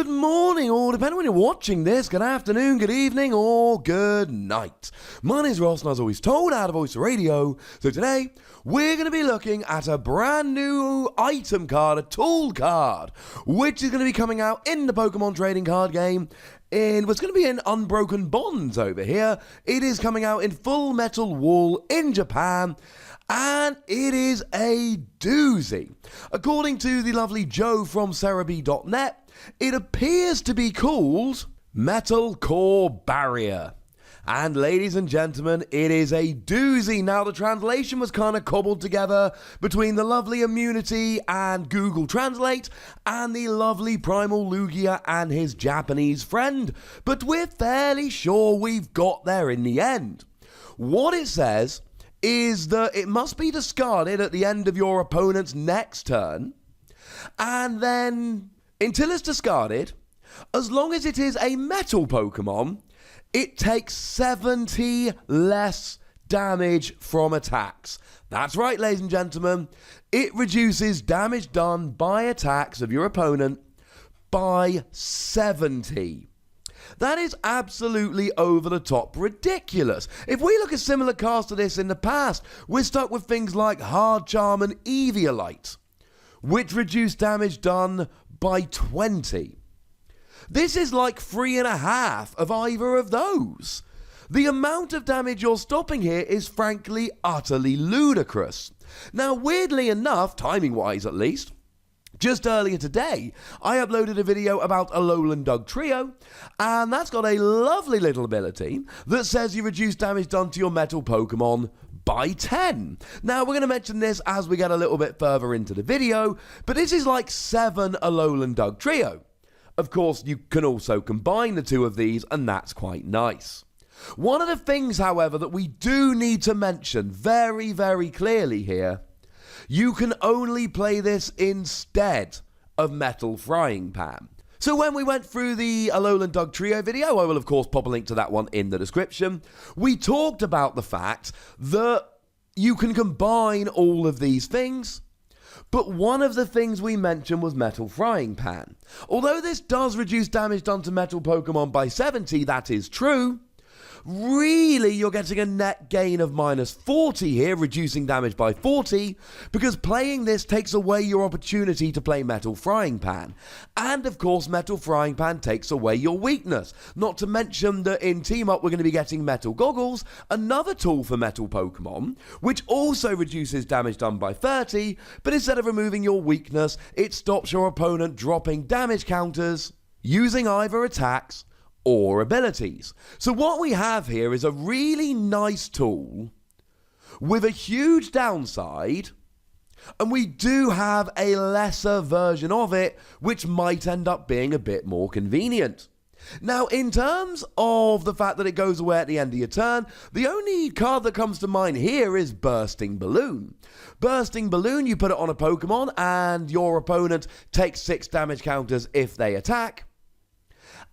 morning, or depending on when you're watching this, good afternoon, good evening, or good night. My name's Ross, and as always told, out of Voice Radio. So today, we're going to be looking at a brand new item card, a tool card, which is going to be coming out in the Pokemon trading card game. In what's going to be in Unbroken Bonds over here. It is coming out in Full Metal Wool in Japan. And it is a doozy. According to the lovely Joe from Cerebi.net, it appears to be called Metal Core Barrier. And ladies and gentlemen, it is a doozy. Now, the translation was kind of cobbled together between the lovely Immunity and Google Translate and the lovely Primal Lugia and his Japanese friend. But we're fairly sure we've got there in the end. What it says is that it must be discarded at the end of your opponent's next turn, and then until it's discarded, as long as it is a metal Pokemon, it takes 70 less damage from attacks. That's right, ladies and gentlemen, it reduces damage done by attacks of your opponent by 70. That is absolutely over-the-top ridiculous. If we look at similar cards to this in the past, we're stuck with things like Hard Charm and Eviolite, which reduce damage done by 20. This is like 3.5 of either of those. The amount of damage you're stopping here is frankly utterly ludicrous. Now, weirdly enough, timing-wise at least, just earlier today, I uploaded a video about Alolan Dugtrio, and that's got a lovely little ability that says you reduce damage done to your metal Pokemon by 10. Now, we're going to mention this as we get a little bit further into the video, but this is like 7 Alolan Dugtrio. Of course, you can also combine the two of these, and that's quite nice. One of the things, however, that we do need to mention very, very clearly here, you can only play this instead of Metal Frying Pan. So when we went through the Alolan Dugtrio video, I will of course pop a link to that one in the description, we talked about the fact that you can combine all of these things, but one of the things we mentioned was Metal Frying Pan. Although this does reduce damage done to metal Pokemon by 70, that is true. Really, you're getting a net gain of minus 40 here, reducing damage by 40, because playing this takes away your opportunity to play Metal Frying Pan. And of course, Metal Frying Pan takes away your weakness. Not to mention that in Team Up, we're going to be getting Metal Goggles, another tool for metal Pokemon, which also reduces damage done by 30, but instead of removing your weakness, it stops your opponent dropping damage counters using either attacks or abilities. So what we have here is a really nice tool with a huge downside, and we do have a lesser version of it, which might end up being a bit more convenient. Now, in terms of the fact that it goes away at the end of your turn, the only card that comes to mind here is Bursting Balloon. Bursting Balloon, you put it on a Pokemon, and your opponent takes 6 damage counters if they attack,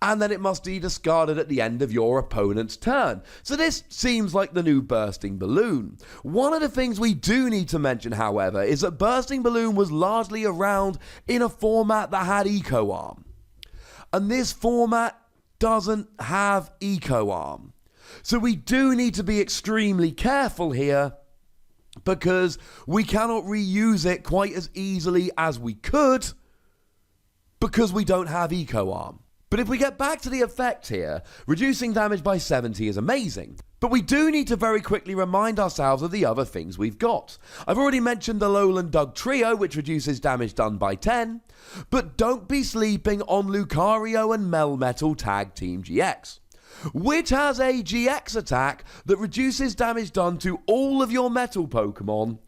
and then it must be discarded at the end of your opponent's turn. So this seems like the new Bursting Balloon. One of the things we do need to mention, however, is that Bursting Balloon was largely around in a format that had Eco Arm. And this format doesn't have Eco Arm. So we do need to be extremely careful here, because we cannot reuse it quite as easily as we could, because we don't have Eco Arm. But if we get back to the effect here, reducing damage by 70 is amazing. But we do need to very quickly remind ourselves of the other things we've got. I've already mentioned the Alolan Dugtrio, which reduces damage done by 10. But don't be sleeping on Lucario and Melmetal Tag Team GX, which has a GX attack that reduces damage done to all of your metal Pokemon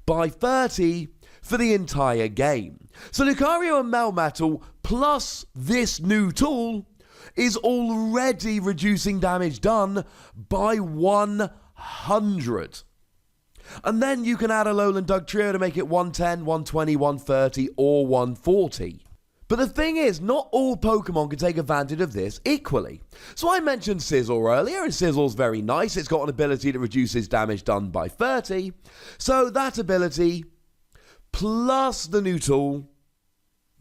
by 30 for the entire game. So Lucario and Melmetal plus this new tool is already reducing damage done by 100. And then you can add Alolan Dugtrio to make it 110, 120, 130 or 140. But the thing is, not all Pokemon can take advantage of this equally. So I mentioned Sizzle earlier, and Sizzle's very nice. It's got an ability that reduces damage done by 30. So that ability plus the new tool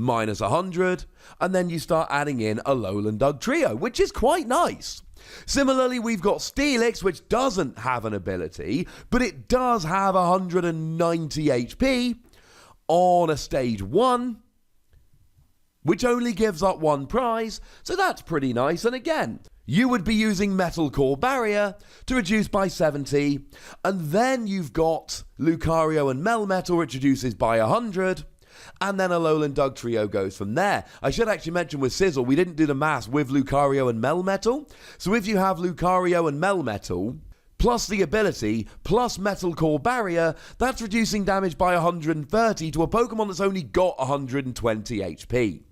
minus 100, and then you start adding in a Lowland Dug Trio, which is quite nice. Similarly, we've got Steelix, which doesn't have an ability, but it does have 190 HP on a stage 1, which only gives up 1 prize, so that's pretty nice. And again, you would be using Metal Core Barrier to reduce by 70, and then you've got Lucario and Melmetal, which reduces by 100, and then a Lowland Dug Trio goes from there. I should actually mention with Sizzle, we didn't do the maths with Lucario and Melmetal, so if you have Lucario and Melmetal, plus the ability, plus Metal Core Barrier, that's reducing damage by 130 to a Pokemon that's only got 120 HP.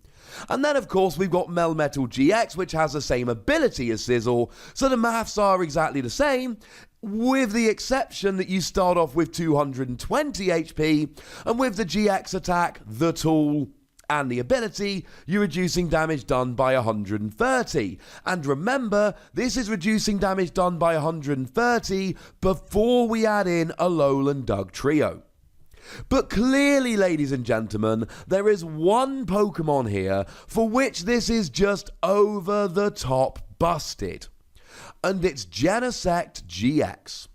And then, of course, we've got Melmetal GX, which has the same ability as Sizzle, so the maths are exactly the same, with the exception that you start off with 220 HP, and with the GX attack, the tool, and the ability, you're reducing damage done by 130. And remember, this is reducing damage done by 130 before we add in a Lowland Dug Trio. But clearly, ladies and gentlemen, there is one Pokemon here for which this is just over the top busted. And it's Genesect GX.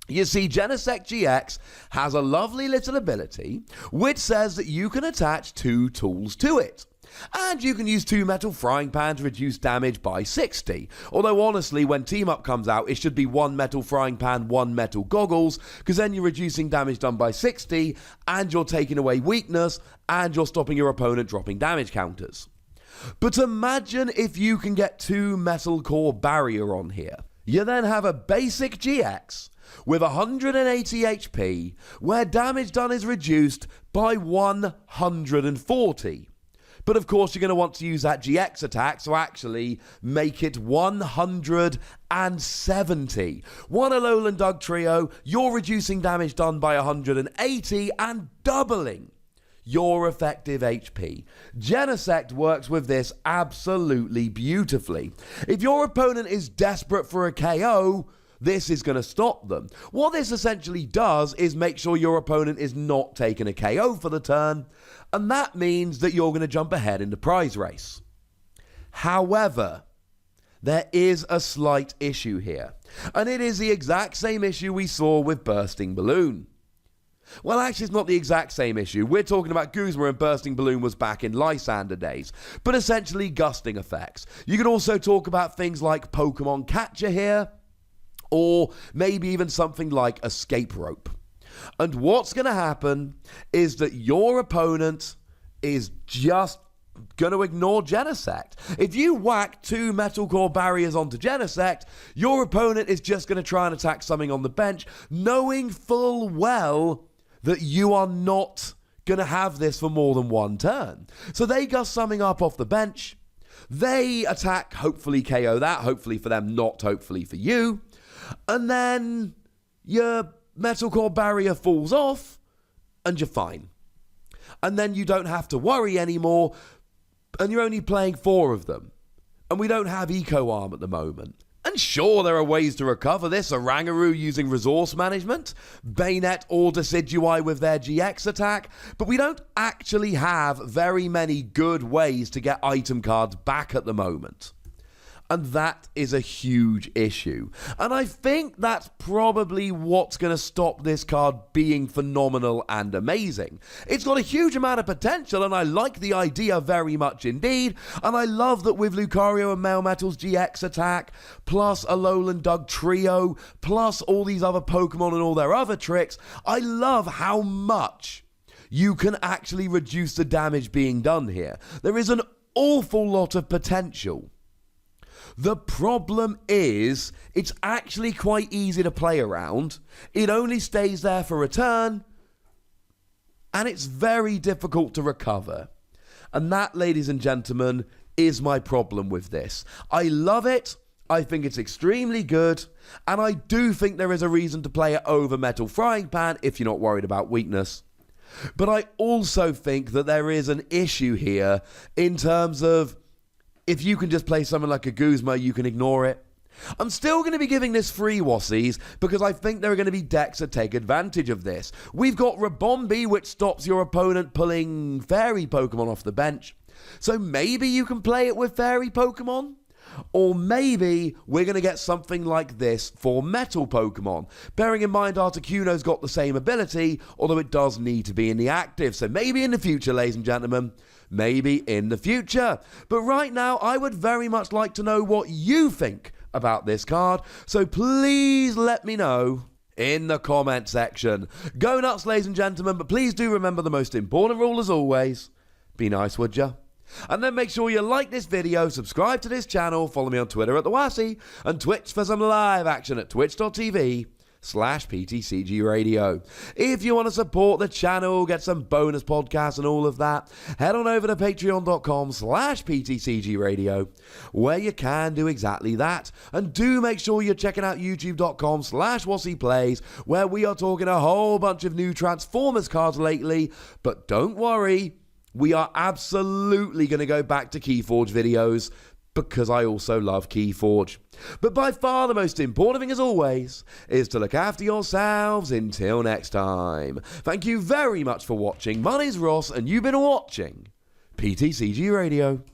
You see, Genesect GX has a lovely little ability which says that you can attach 2 tools to it. And you can use 2 Metal Frying Pan to reduce damage by 60. Although honestly, when Team Up comes out, it should be 1 Metal Frying Pan, 1 Metal Goggles, because then you're reducing damage done by 60, and you're taking away weakness, and you're stopping your opponent dropping damage counters. But imagine if you can get 2 Metal Core Barrier on here. You then have a basic GX with 180 HP, where damage done is reduced by 140. But of course, you're going to want to use that GX attack, so actually make it 170. One Alolan Dug Trio, you're reducing damage done by 180 and doubling your effective HP. Genesect works with this absolutely beautifully. If your opponent is desperate for a KO, this is going to stop them. What this essentially does is make sure your opponent is not taking a KO for the turn, and that means that you're going to jump ahead in the prize race. However, there is a slight issue here, and it is the exact same issue we saw with Bursting Balloon. Well, actually, it's not the exact same issue. We're talking about Guzma, and Bursting Balloon was back in Lysander days, but essentially gusting effects. You could also talk about things like Pokemon Catcher here, or maybe even something like Escape Rope. And what's going to happen is that your opponent is just going to ignore Genesect. If you whack 2 Metal Core Barriers onto Genesect, your opponent is just going to try and attack something on the bench, knowing full well that you are not going to have this for more than 1 turn. So they gust something up off the bench, they attack, hopefully KO that, hopefully for them, not hopefully for you, and then your Metal Core Barrier falls off, and you're fine. And then you don't have to worry anymore, and you're only playing 4 of them. And we don't have Eco Arm at the moment. And sure, there are ways to recover this. Oranguru using resource management, Bayonet or Decidueye with their GX attack, but we don't actually have very many good ways to get item cards back at the moment. And that is a huge issue. And I think that's probably what's going to stop this card being phenomenal and amazing. It's got a huge amount of potential, and I like the idea very much indeed. And I love that with Lucario and Melmetal's GX attack, plus a Alolan Dug Trio, plus all these other Pokemon and all their other tricks, I love how much you can actually reduce the damage being done here. There is an awful lot of potential. The problem is, it's actually quite easy to play around. It only stays there for a turn, and it's very difficult to recover. And that, ladies and gentlemen, is my problem with this. I love it. I think it's extremely good, and I do think there is a reason to play it over Metal Frying Pan if you're not worried about weakness. But I also think that there is an issue here in terms of, if you can just play something like a Guzma, you can ignore it. I'm still going to be giving this free, Wassies, because I think there are going to be decks that take advantage of this. We've got Rabombi, which stops your opponent pulling fairy Pokemon off the bench. So maybe you can play it with fairy Pokemon? Or maybe we're going to get something like this for metal Pokemon. Bearing in mind Articuno's got the same ability, although it does need to be in the active. So maybe in the future, ladies and gentlemen. Maybe in the future. But right now, I would very much like to know what you think about this card. So please let me know in the comment section. Go nuts, ladies and gentlemen, but please do remember the most important rule as always. Be nice, would ya? And then make sure you like this video, subscribe to this channel, follow me on Twitter at The Wassy, and Twitch for some live action at twitch.tv/PTCGRadio. If you want to support the channel, get some bonus podcasts and all of that, head on over to patreon.com/PTCGRadio, where you can do exactly that. And do make sure you're checking out youtube.com/WassyPlays, where we are talking a whole bunch of new Transformers cards lately. But don't worry, we are absolutely going to go back to Keyforge videos, because I also love Keyforge. But by far the most important thing, as always, is to look after yourselves until next time. Thank you very much for watching. My name's Ross, and you've been watching PTCG Radio.